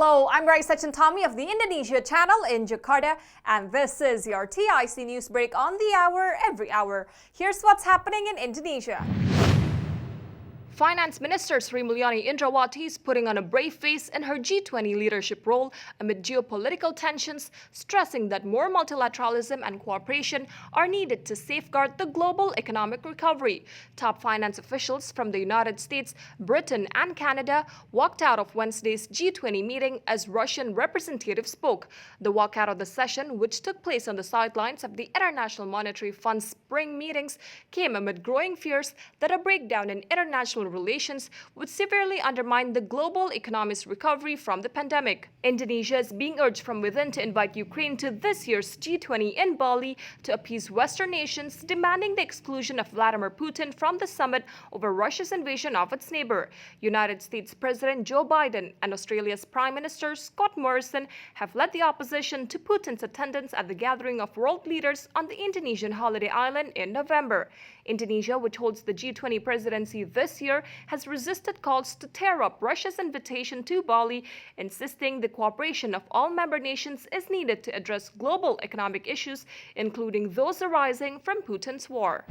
Hello, I'm Raisa Chantami of the Indonesia channel in Jakarta, and this is your TIC News Break on the hour, every hour. Here's what's happening in Indonesia. Finance Minister Sri Mulyani Indrawati is putting on a brave face in her G20 leadership role amid geopolitical tensions, stressing that more multilateralism and cooperation are needed to safeguard the global economic recovery. Top finance officials from the United States, Britain, and Canada walked out of Wednesday's G20 meeting as Russian representatives spoke. The walkout of the session, which took place on the sidelines of the International Monetary Fund's spring meetings, came amid growing fears that a breakdown in international relations would severely undermine the global economy's recovery from the pandemic. Indonesia is being urged from within to invite Ukraine to this year's G20 in Bali to appease Western nations demanding the exclusion of Vladimir Putin from the summit over Russia's invasion of its neighbor. United States President Joe Biden and Australia's Prime Minister Scott Morrison have led the opposition to Putin's attendance at the gathering of world leaders on the Indonesian holiday island in November. Indonesia, which holds the G20 presidency this year, has resisted calls to tear up Russia's invitation to Bali, insisting the cooperation of all member nations is needed to address global economic issues, including those arising from Putin's war.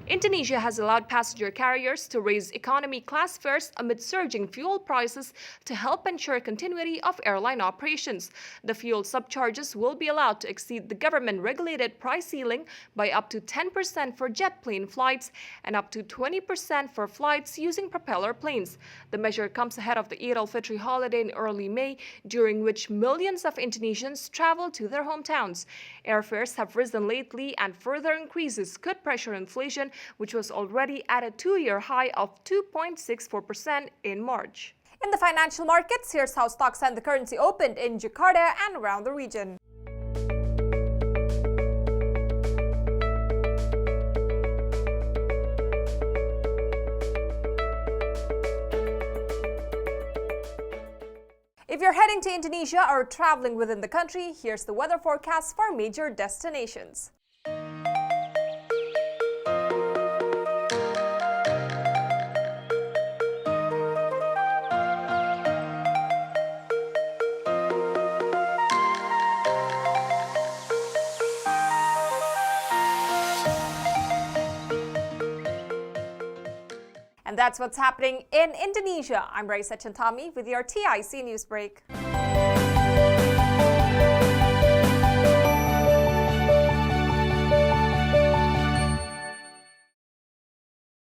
Indonesia has allowed passenger carriers to raise economy class fares amid surging fuel prices to help ensure continuity of airline operations. The fuel subcharges will be allowed to exceed the government-regulated price ceiling by up to 10% for jet plane flights and up to 20% for flights using propeller planes. The measure comes ahead of the Eid al-Fitr holiday in early May, during which millions of Indonesians travel to their hometowns. Airfares have risen lately, and further increases could pressure inflation, which was already at a two-year high of 2.64% in March. In the financial markets, here's how stocks and the currency opened in Jakarta and around the region. If you're heading to Indonesia or traveling within the country, here's the weather forecast for major destinations. And that's what's happening in Indonesia. I'm Raisa Chantami with your TIC News Break.